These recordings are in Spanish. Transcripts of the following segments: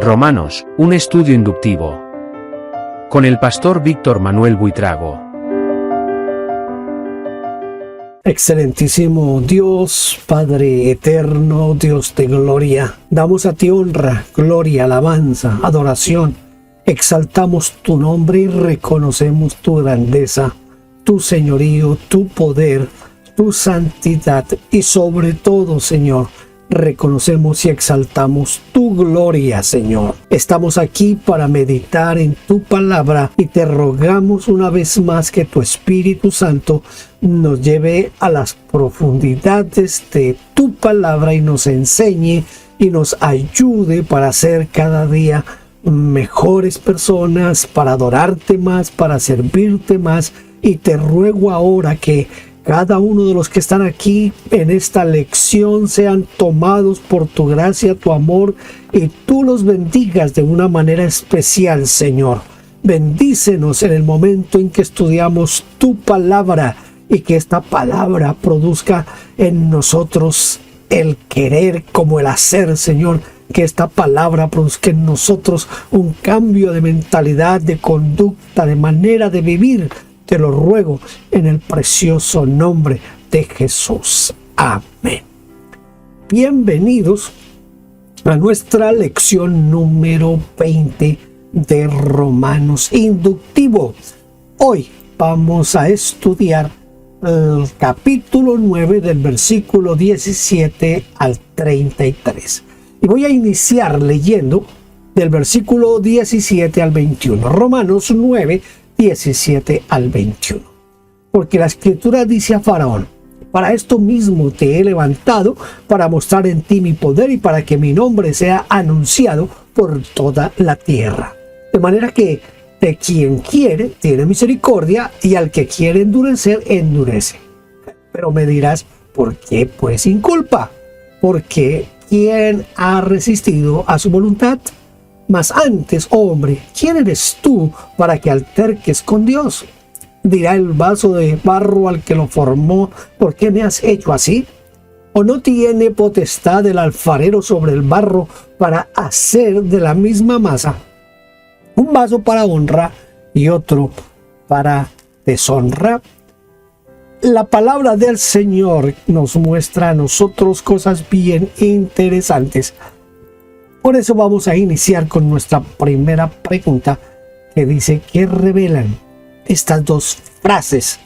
Romanos, un estudio inductivo. Con el pastor Víctor Manuel Buitrago. Excelentísimo Dios, Padre eterno, Dios de gloria, damos a ti honra, gloria, alabanza, adoración. Exaltamos tu nombre y reconocemos tu grandeza, tu señorío, tu poder, tu santidad y sobre todo, Señor, reconocemos y exaltamos tu gloria, Señor. Estamos aquí para meditar en tu palabra y te rogamos una vez más que tu Espíritu Santo nos lleve a las profundidades de tu palabra y nos enseñe y nos ayude para ser cada día mejores personas, para adorarte más, para servirte más. Y te ruego ahora que cada uno de los que están aquí en esta lección sean tomados por tu gracia, tu amor, y tú los bendigas de una manera especial, Señor. Bendícenos en el momento en que estudiamos tu palabra y que esta palabra produzca en nosotros el querer como el hacer, Señor. Que esta palabra produzca en nosotros un cambio de mentalidad, de conducta, de manera de vivir. Te lo ruego en el precioso nombre de Jesús. Amén. Bienvenidos a nuestra lección número 20 de Romanos Inductivo. Hoy vamos a estudiar el capítulo 9 del versículo 17 al 33. Y voy a iniciar leyendo del versículo 17 al 21. Romanos 9, 17 al 21. Porque la Escritura dice a Faraón: para esto mismo te he levantado, para mostrar en ti mi poder y para que mi nombre sea anunciado por toda la tierra. De manera que de quien quiere tiene misericordia, y al que quiere endurecer, endurece. Pero me dirás: ¿por qué pues sin culpa? Porque ¿quién ha resistido a su voluntad? Mas antes, hombre, ¿quién eres tú para que alterques con Dios? Dirá el vaso de barro al que lo formó: ¿por qué me has hecho así? ¿O no tiene potestad el alfarero sobre el barro para hacer de la misma masa un vaso para honra y otro para deshonra? La palabra del Señor nos muestra a nosotros cosas bien interesantes. Por eso vamos a iniciar con nuestra primera pregunta, que dice: ¿qué revelan estas dos frases?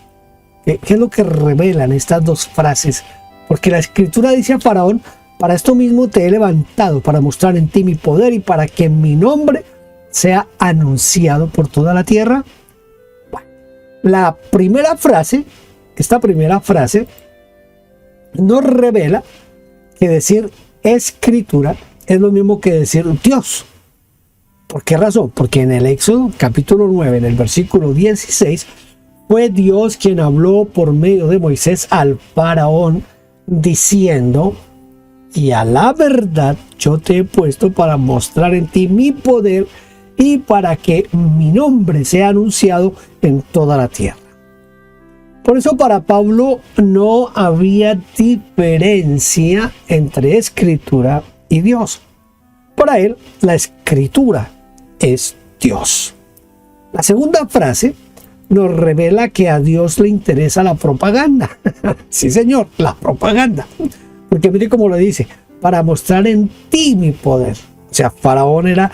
¿Qué es lo que revelan estas dos frases? Porque la Escritura dice a Faraón: para esto mismo te he levantado, para mostrar en ti mi poder y para que mi nombre sea anunciado por toda la tierra. Bueno, la primera frase, esta primera frase nos revela que decir Escritura es lo mismo que decir Dios. ¿Por qué razón? Porque en el Éxodo capítulo 9, en el versículo 16, fue Dios quien habló por medio de Moisés al Faraón, diciendo: y a la verdad yo te he puesto para mostrar en ti mi poder y para que mi nombre sea anunciado en toda la tierra. Por eso para Pablo no había diferencia entre Escritura y Dios. Para él, la Escritura es Dios. La segunda frase nos revela que a Dios le interesa la propaganda. Sí, señor, la propaganda. Porque mire cómo lo dice: para mostrar en ti mi poder. O sea, Faraón era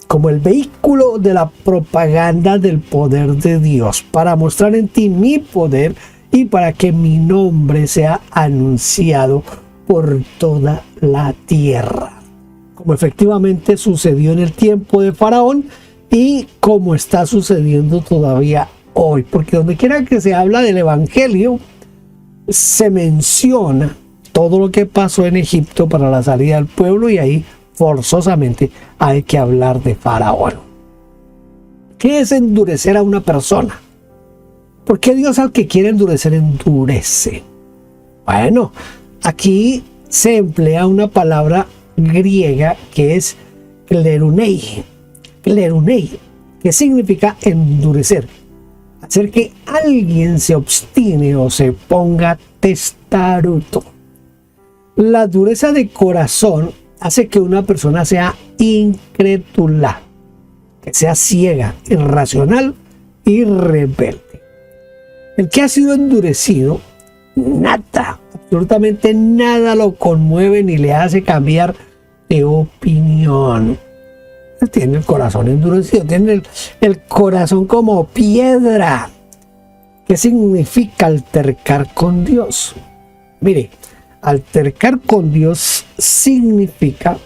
como el vehículo de la propaganda del poder de Dios. Para mostrar en ti mi poder y para que mi nombre sea anunciado por toda la tierra. Como efectivamente sucedió en el tiempo de Faraón y como está sucediendo todavía hoy. Porque donde quiera que se habla del Evangelio, se menciona todo lo que pasó en Egipto para la salida del pueblo, y ahí forzosamente hay que hablar de Faraón. ¿Qué es endurecer a una persona? ¿Por qué Dios al que quiere endurecer endurece? Bueno, aquí se emplea una palabra griega que es klerunei, que significa endurecer, hacer que alguien se obstine o se ponga testarudo. La dureza de corazón hace que una persona sea incrédula, que sea ciega, irracional y rebelde. El que ha sido endurecido, nada, absolutamente nada lo conmueve ni le hace cambiar de opinión. Él tiene el corazón endurecido, tiene el corazón como piedra. ¿Qué significa altercar con Dios? Mire, altercar con Dios significa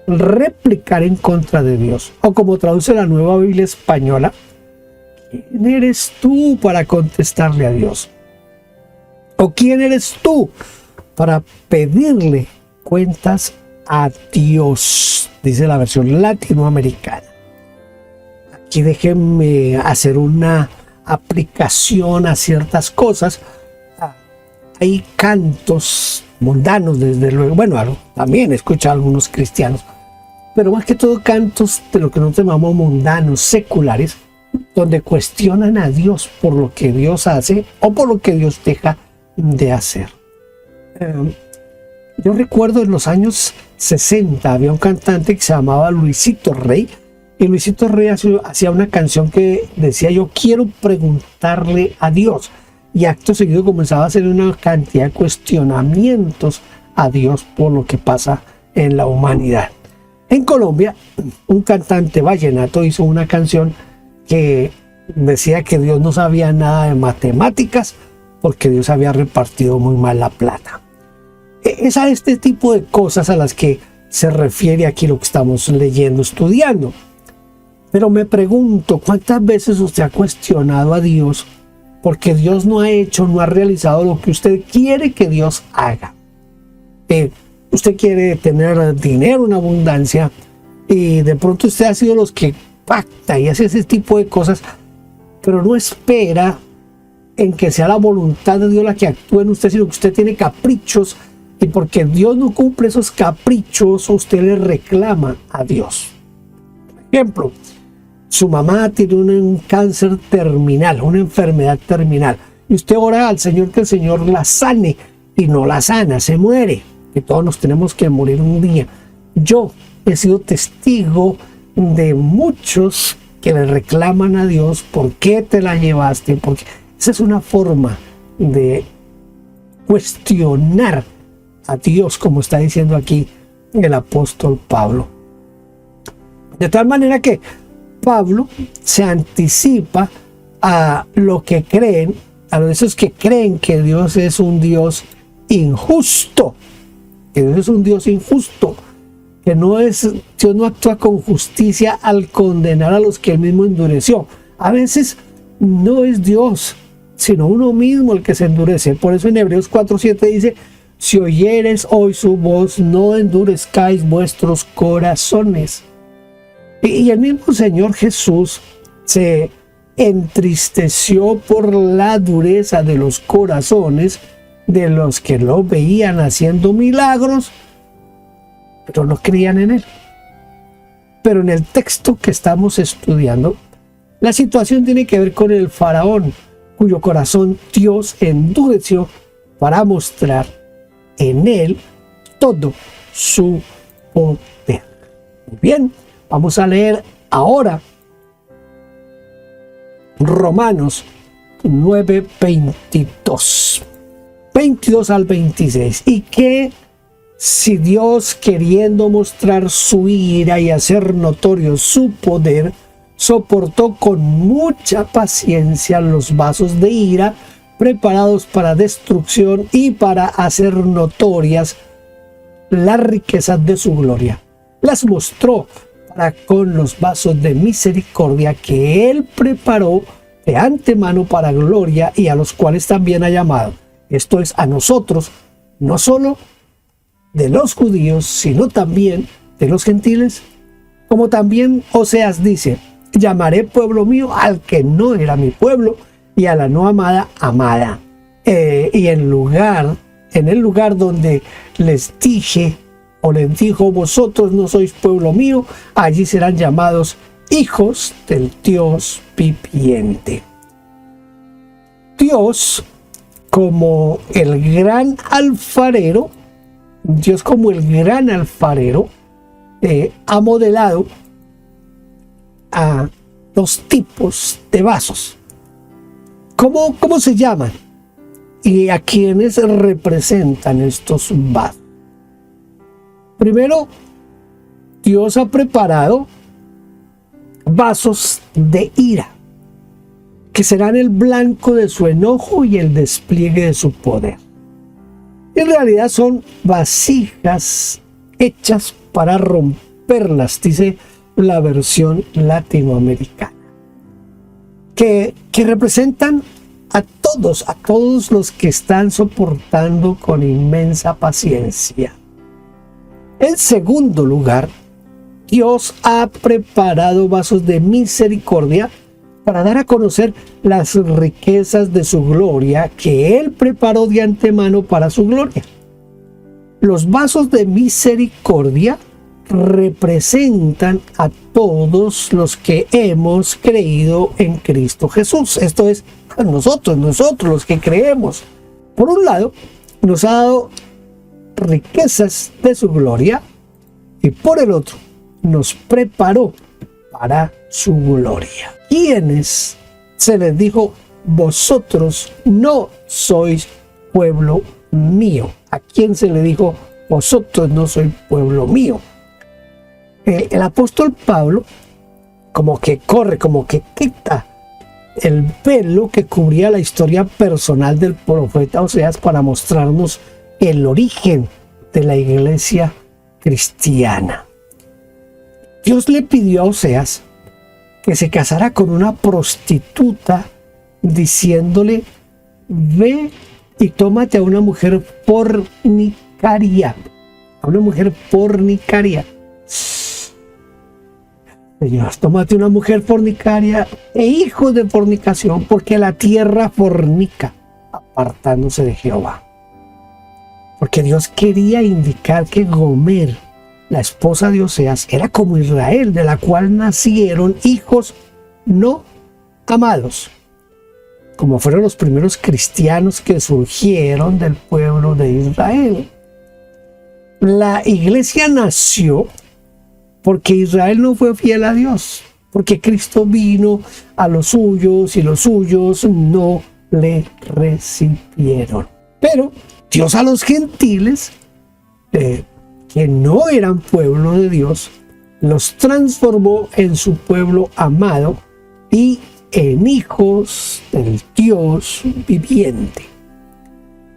replicar en contra de Dios. O como traduce la Nueva Biblia Española, ¿quién eres tú para contestarle a Dios? ¿O quién eres tú para pedirle cuentas a Dios? Dice la versión latinoamericana. Aquí déjenme hacer una aplicación a ciertas cosas. Hay cantos mundanos, desde luego. Bueno, también escucha a algunos cristianos, pero más que todo cantos de lo que nosotros llamamos mundanos, seculares, donde cuestionan a Dios por lo que Dios hace o por lo que Dios deja de hacer. Yo recuerdo en los años 60 había un cantante que se llamaba Luisito Rey, y Luisito Rey hacía una canción que decía: yo quiero preguntarle a Dios, y acto seguido comenzaba a hacer una cantidad de cuestionamientos a Dios por lo que pasa en la humanidad. En Colombia, un cantante vallenato hizo una canción que decía que Dios no sabía nada de matemáticas porque Dios había repartido muy mal la plata. Es a este tipo de cosas a las que se refiere aquí lo que estamos leyendo, estudiando. Pero me pregunto, ¿cuántas veces usted ha cuestionado a Dios porque Dios no ha hecho, no ha realizado lo que usted quiere que Dios haga? Usted quiere tener dinero en abundancia y de pronto usted ha sido los que pacta y hace ese tipo de cosas, pero no espera en que sea la voluntad de Dios la que actúe en usted, sino que usted tiene caprichos, y porque Dios no cumple esos caprichos, usted le reclama a Dios. Por ejemplo, su mamá tiene un cáncer terminal, una enfermedad terminal, y usted ora al Señor que el Señor la sane, y no la sana, se muere, que todos nos tenemos que morir un día. Yo he sido testigo de muchos que le reclaman a Dios: ¿por qué te la llevaste? Porque esa es una forma de cuestionar a Dios, como está diciendo aquí el apóstol Pablo. De tal manera que Pablo se anticipa a lo que creen, a esos que creen que Dios es un Dios injusto, que Dios es un Dios injusto, que Dios no actúa con justicia al condenar a los que él mismo endureció. A veces no es Dios, sino uno mismo el que se endurece. Por eso en Hebreos 4:7 dice: si oyeres hoy su voz, no endurezcáis vuestros corazones. Y el mismo Señor Jesús se entristeció por la dureza de los corazones de los que lo veían haciendo milagros, pero no creían en él. Pero en el texto que estamos estudiando, la situación tiene que ver con el faraón, cuyo corazón Dios endureció para mostrar en él todo su poder. Muy bien, vamos a leer ahora Romanos 9:22, 22 al 26. Y que si Dios, queriendo mostrar su ira y hacer notorio su poder, soportó con mucha paciencia los vasos de ira preparados para destrucción y para hacer notorias las riquezas de su gloria, las mostró para con los vasos de misericordia que él preparó de antemano para gloria, y a los cuales también ha llamado, esto es, a nosotros, no solo de los judíos, sino también de los gentiles. Como también Oseas dice: llamaré pueblo mío al que no era mi pueblo, y a la no amada, amada. Y en el lugar donde les dije, o les dijo: vosotros no sois pueblo mío, allí serán llamados hijos del Dios viviente. Dios como el gran alfarero, ha modelado a dos tipos de vasos. ¿Cómo se llaman? ¿Y a quiénes representan estos vasos? Primero, Dios ha preparado vasos de ira, que serán el blanco de su enojo y el despliegue de su poder. En realidad son vasijas hechas para romperlas, dice la versión latinoamericana, que representan a todos los que están soportando con inmensa paciencia. En segundo lugar, Dios ha preparado vasos de misericordia para dar a conocer las riquezas de su gloria que Él preparó de antemano para su gloria. Los vasos de misericordia representan a todos los que hemos creído en Cristo Jesús. Esto es, a nosotros los que creemos. Por un lado, nos ha dado riquezas de su gloria y por el otro, nos preparó para su gloria. ¿Quiénes se les dijo, vosotros no sois pueblo mío? ¿A quién se le dijo, vosotros no sois pueblo mío? El apóstol Pablo como que quita el velo que cubría la historia personal del profeta Oseas para mostrarnos el origen de la iglesia cristiana. Dios le pidió a Oseas que se casara con una prostituta, diciéndole, ve y tómate a una mujer fornicaria. A una mujer fornicaria. Señor, tómate una mujer fornicaria e hijo de fornicación, porque la tierra fornica, apartándose de Jehová. Porque Dios quería indicar que Gomer, la esposa de Oseas, era como Israel, de la cual nacieron hijos no amados, como fueron los primeros cristianos que surgieron del pueblo de Israel. La iglesia nació porque Israel no fue fiel a Dios, porque Cristo vino a los suyos y los suyos no le recibieron. Pero Dios a los gentiles, que no eran pueblo de Dios, los transformó en su pueblo amado y en hijos del Dios viviente.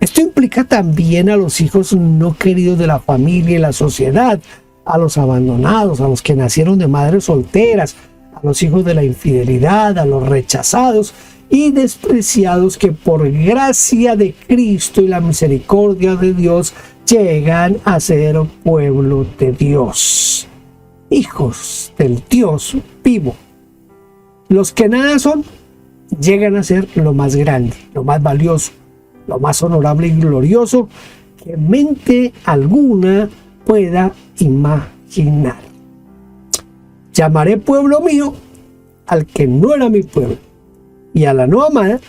Esto implica también a los hijos no queridos de la familia y la sociedad, a los abandonados, a los que nacieron de madres solteras, a los hijos de la infidelidad, a los rechazados y despreciados que por gracia de Cristo y la misericordia de Dios llegan a ser pueblo de Dios, hijos del Dios vivo. Los que nada son, llegan a ser lo más grande, lo más valioso, lo más honorable y glorioso que mente alguna pueda imaginar. Llamaré pueblo mío al que no era mi pueblo, y a la no amada,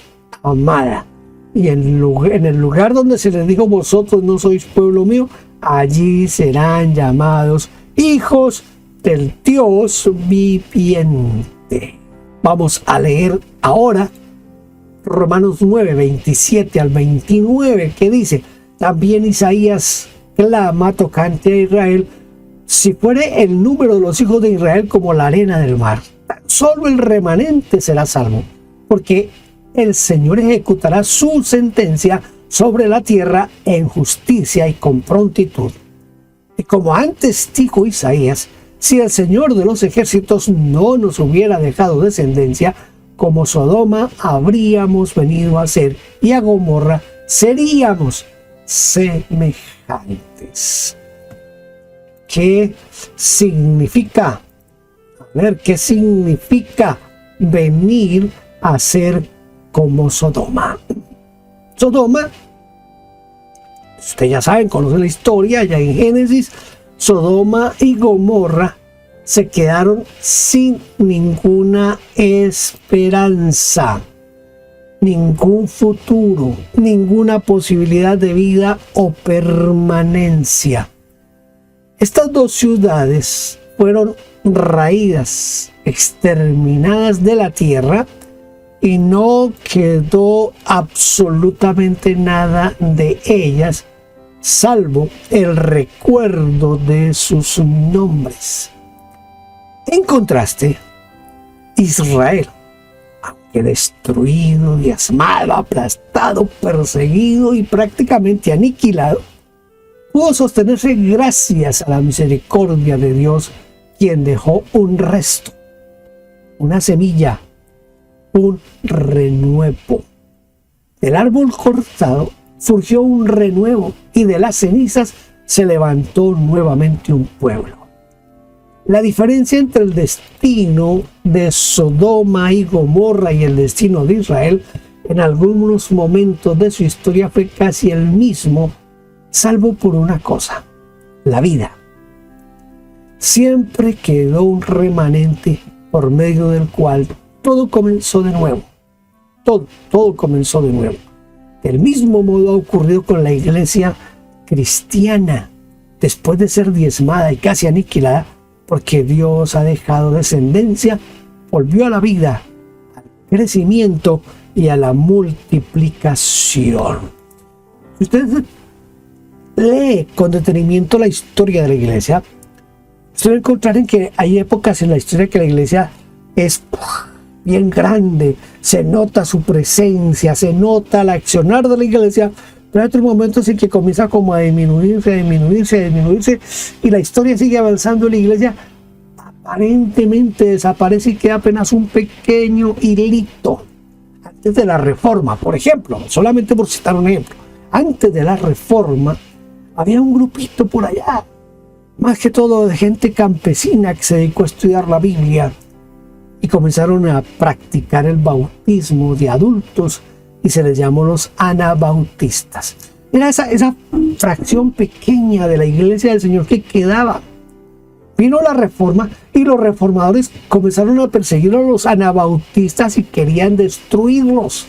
amada. Y en el lugar donde se les dijo, vosotros no sois pueblo mío, allí serán llamados hijos del Dios viviente. Vamos a leer ahora Romanos 9, 27 al 29, que dice, también Isaías clama tocante a Israel, si fuere el número de los hijos de Israel como la arena del mar, tan solo el remanente será salvo, porque el Señor ejecutará su sentencia sobre la tierra en justicia y con prontitud. Y como antes dijo Isaías, si el Señor de los ejércitos no nos hubiera dejado descendencia, como Sodoma habríamos venido a ser, y a Gomorra seríamos semejantes. ¿Qué significa? A ver, ¿qué significa venir a ser como Sodoma? Sodoma, ustedes ya saben, conocen la historia, ya en Génesis, Sodoma y Gomorra se quedaron sin ninguna esperanza, ningún futuro, ninguna posibilidad de vida o permanencia. Estas dos ciudades fueron raídas, exterminadas de la tierra, y no quedó absolutamente nada de ellas, salvo el recuerdo de sus nombres. En contraste, Israel, aunque destruido, diezmado, aplastado, perseguido y prácticamente aniquilado, pudo sostenerse gracias a la misericordia de Dios, quien dejó un resto, una semilla, un renuevo. Del árbol cortado surgió un renuevo, y de las cenizas se levantó nuevamente un pueblo. La diferencia entre el destino de Sodoma y Gomorra y el destino de Israel en algunos momentos de su historia fue casi el mismo, salvo por una cosa: la vida. Siempre quedó un remanente por medio del cual todo comenzó de nuevo. Todo comenzó de nuevo. Del mismo modo ha ocurrido con la iglesia cristiana, después de ser diezmada y casi aniquilada, porque Dios ha dejado descendencia, volvió a la vida, al crecimiento y a la multiplicación. Si usted lee con detenimiento la historia de la iglesia, usted va a encontrar en que hay épocas en la historia que la iglesia es bien grande, se nota su presencia, se nota el accionar de la iglesia, pero hay otros momentos en que comienza como a disminuirse, y la historia sigue avanzando. La iglesia aparentemente desaparece y queda apenas un pequeño hilito. Antes de la Reforma, por ejemplo, solamente por citar un ejemplo, antes de la Reforma había un grupito por allá, más que todo de gente campesina que se dedicó a estudiar la Biblia, y comenzaron a practicar el bautismo de adultos, y se les llamó los anabautistas. Era esa fracción pequeña de la iglesia del Señor que quedaba. Vino la Reforma y los reformadores comenzaron a perseguir a los anabautistas y querían destruirlos.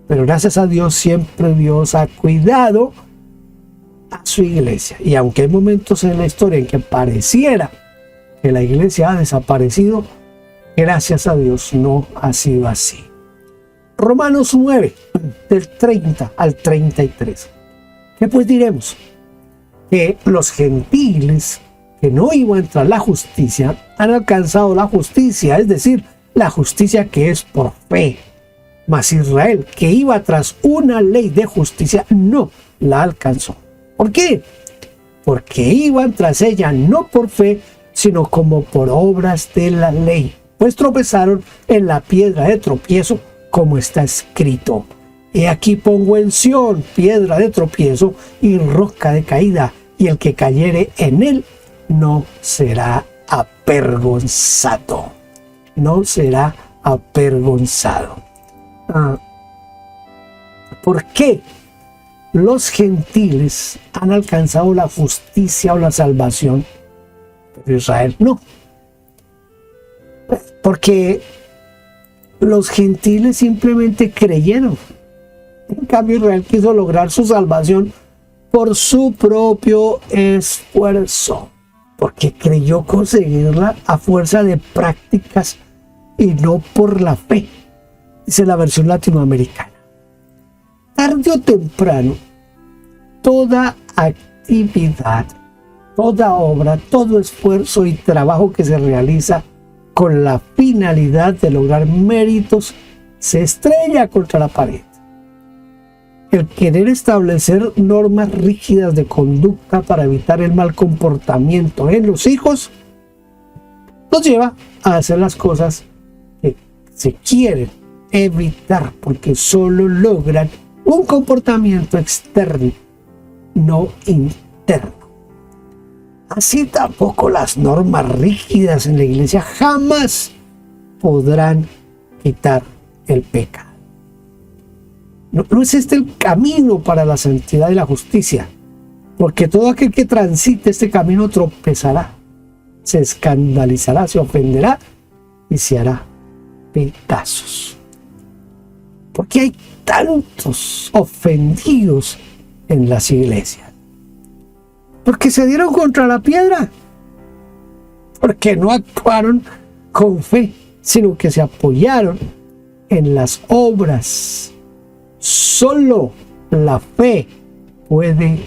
Pero gracias a Dios, siempre Dios ha cuidado a su iglesia. Y aunque hay momentos en la historia en que pareciera que la iglesia ha desaparecido, gracias a Dios no ha sido así. Romanos 9, del 30 al 33. ¿Qué pues diremos? Que los gentiles que no iban tras la justicia han alcanzado la justicia, es decir, la justicia que es por fe. Mas Israel, que iba tras una ley de justicia, no la alcanzó. ¿Por qué? Porque iban tras ella no por fe, sino como por obras de la ley, pues tropezaron en la piedra de tropiezo, como está escrito: he aquí pongo en Sión piedra de tropiezo y roca de caída, y el que cayere en él no será avergonzado. No será avergonzado. ¿Por qué los gentiles han alcanzado la justicia o la salvación, pero Israel no? Porque los gentiles simplemente creyeron. En cambio, Israel quiso lograr su salvación por su propio esfuerzo, porque creyó conseguirla a fuerza de prácticas y no por la fe. Dice la versión latinoamericana. Tarde o temprano, toda actividad, toda obra, todo esfuerzo y trabajo que se realiza con la finalidad de lograr méritos se estrella contra la pared. El querer establecer normas rígidas de conducta para evitar el mal comportamiento en los hijos nos lleva a hacer las cosas que se quieren evitar, porque solo logran un comportamiento externo, no interno. Así tampoco las normas rígidas en la iglesia jamás podrán quitar el pecado. No es este el camino para la santidad y la justicia, porque todo aquel que transite este camino tropezará, se escandalizará, se ofenderá y se hará pedazos. Porque hay tantos ofendidos en las iglesias. Porque se dieron contra la piedra. Porque no actuaron con fe, sino que se apoyaron en las obras. Solo la fe puede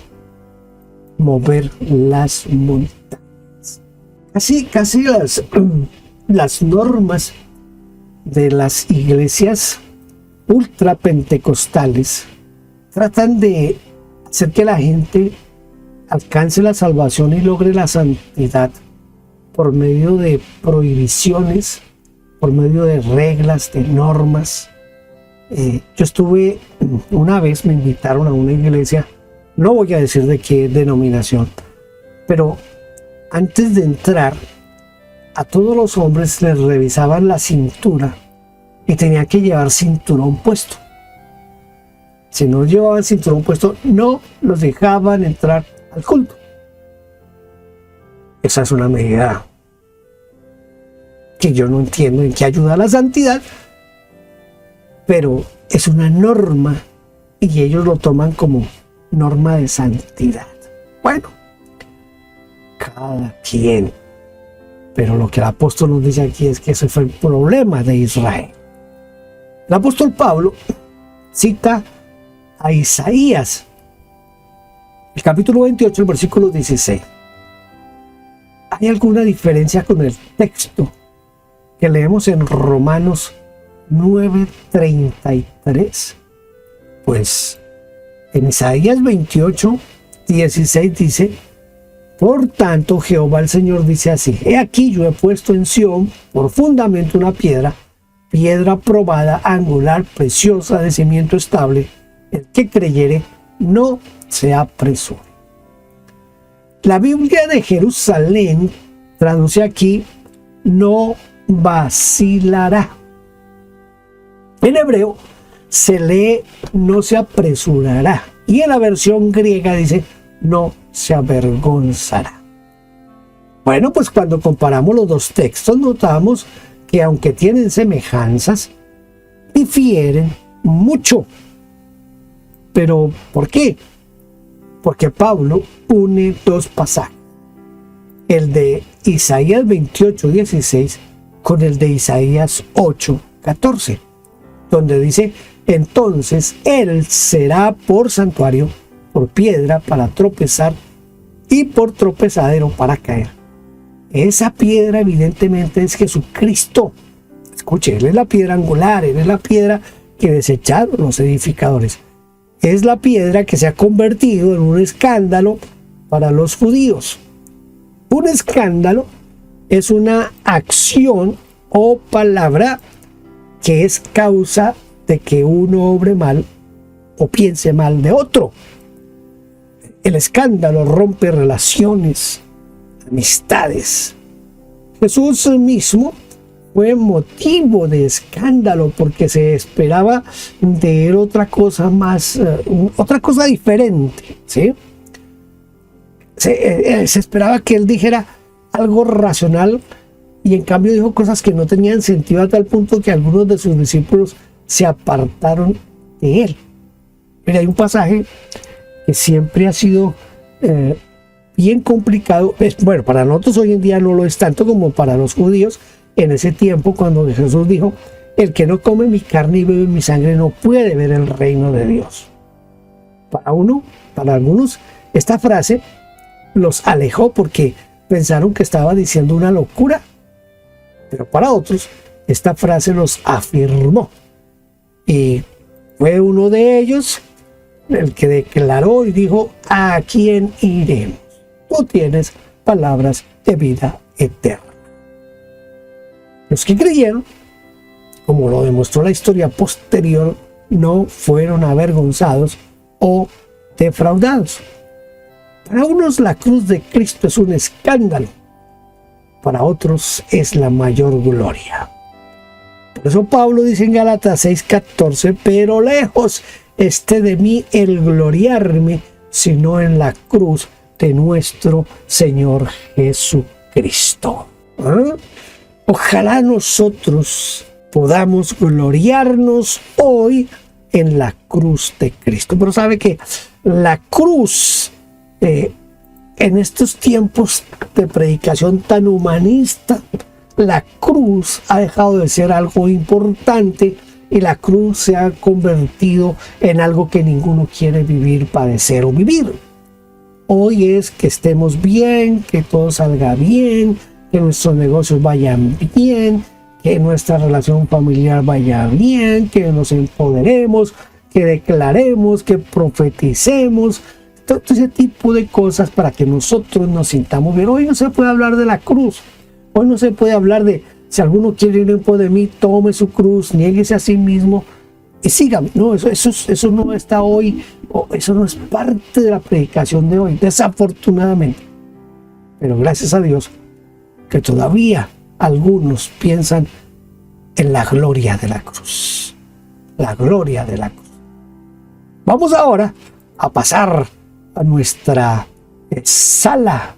mover las montañas. Casi las normas de las iglesias ultrapentecostales tratan de hacer que la gente alcance la salvación y logre la santidad por medio de prohibiciones, por medio de reglas, de normas. Yo estuve una vez, me invitaron a una iglesia, no voy a decir de qué denominación, pero antes de entrar, a todos los hombres les revisaban la cintura y tenían que llevar cinturón puesto. Si no llevaban cinturón puesto, no los dejaban entrar al culto. Esa es una medida que yo no entiendo en qué ayuda a la santidad, pero es una norma y ellos lo toman como norma de santidad. Bueno, cada quien. Pero lo que el apóstol nos dice aquí es que ese fue el problema de Israel. El apóstol Pablo cita a Isaías, el capítulo 28, el versículo 16. ¿Hay alguna diferencia con el texto que leemos en Romanos 9:33? Pues en Isaías 28, 16 dice: por tanto, Jehová el Señor dice así: he aquí yo he puesto en Sión por fundamento una piedra, piedra probada, angular, preciosa, de cimiento estable. El que creyere no se apresure. La Biblia de Jerusalén traduce aquí: no vacilará. En hebreo se lee: no se apresurará. Y en la versión griega dice: no se avergonzará. Bueno, pues cuando comparamos los dos textos notamos que aunque tienen semejanzas, difieren mucho. ¿Pero por qué? Porque Pablo une dos pasajes, el de Isaías 28:16 con el de Isaías 8:14, donde dice: entonces él será por santuario, por piedra para tropezar y por tropezadero para caer. Esa piedra evidentemente es Jesucristo. Escuche, Él es la piedra angular, Él es la piedra que desecharon los edificadores. Es la piedra que se ha convertido en un escándalo para los judíos. Un escándalo es una acción o palabra que es causa de que uno obre mal o piense mal de otro. El escándalo rompe relaciones, amistades. Jesús mismo fue motivo de escándalo porque se esperaba de él otra cosa más, otra cosa diferente, ¿sí? Se esperaba que él dijera algo racional y en cambio dijo cosas que no tenían sentido, a tal punto que algunos de sus discípulos se apartaron de él. Pero hay un pasaje que siempre ha sido bien complicado. Bueno, para nosotros hoy en día no lo es tanto como para los judíos en ese tiempo, cuando Jesús dijo: el que no come mi carne y bebe mi sangre no puede ver el reino de Dios. Para algunos, esta frase los alejó porque pensaron que estaba diciendo una locura, pero para otros esta frase los afirmó, y fue uno de ellos el que declaró y dijo: ¿a quién iremos? Tú tienes palabras de vida eterna. Los que creyeron, como lo demostró la historia posterior, no fueron avergonzados o defraudados. Para unos la cruz de Cristo es un escándalo, para otros es la mayor gloria. Por eso Pablo dice en Gálatas 6:14: pero lejos esté de mí el gloriarme, sino en la cruz de nuestro Señor Jesucristo. Ojalá nosotros podamos gloriarnos hoy en la cruz de Cristo. Pero sabe que la cruz en estos tiempos de predicación tan humanista, la cruz ha dejado de ser algo importante y la cruz se ha convertido en algo que ninguno quiere vivir, padecer o vivir. Hoy es que estemos bien, que todo salga bien, que nuestros negocios vayan bien, que nuestra relación familiar vaya bien, que nos empoderemos, que declaremos, que profeticemos, todo ese tipo de cosas para que nosotros nos sintamos bien. Hoy no se puede hablar de la cruz, hoy no se puede hablar de si alguno quiere ir en pos de mí, tome su cruz, niéguese a sí mismo y sígame. No, eso no está hoy, eso no es parte de la predicación de hoy, desafortunadamente. Pero gracias a Dios que todavía algunos piensan en la gloria de la cruz. La gloria de la cruz. Vamos ahora a pasar a nuestra sala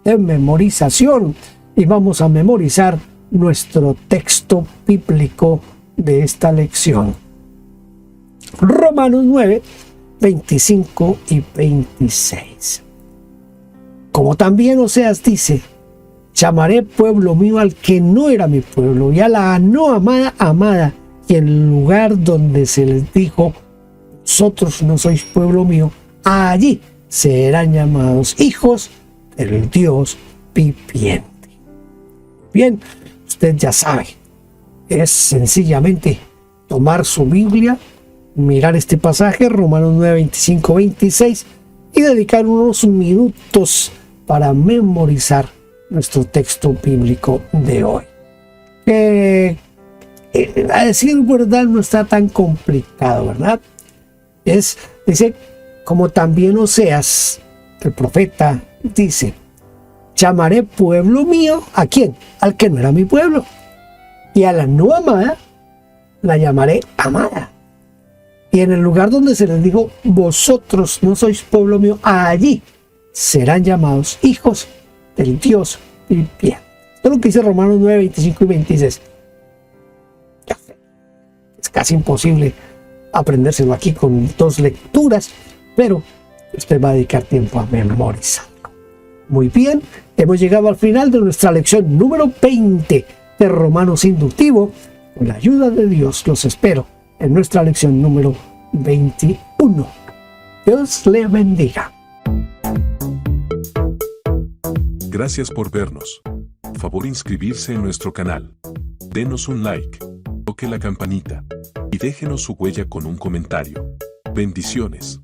de memorización y vamos a memorizar nuestro texto bíblico de esta lección. Romanos 9, 25 y 26. Como también Oseas dice: llamaré pueblo mío al que no era mi pueblo, y a la no amada, amada. Y en el lugar donde se les dijo: vosotros no sois pueblo mío, allí serán llamados hijos del Dios viviente. Bien, usted ya sabe, es sencillamente tomar su Biblia, mirar este pasaje, Romanos 9, 25, 26, y dedicar unos minutos para memorizar nuestro texto bíblico de hoy. A decir verdad, no está tan complicado, ¿verdad? Dice, como también Oseas, el profeta, dice: llamaré pueblo mío, ¿a quién? Al que no era mi pueblo. Y a la no amada, la llamaré amada. Y en el lugar donde se les dijo: vosotros no sois pueblo mío, allí serán llamados hijos del Dios viviente. Esto es lo que dice Romanos 9, 25 y 26. Ya sé, es casi imposible aprendérselo aquí con 2 lecturas, pero usted va a dedicar tiempo a memorizarlo. Muy bien, hemos llegado al final de nuestra lección número 20 de Romanos Inductivo. Con la ayuda de Dios los espero en nuestra lección número 21. Dios le bendiga. Gracias por vernos. Favor inscribirse en nuestro canal. Denos un like, toque la campanita y déjenos su huella con un comentario. Bendiciones.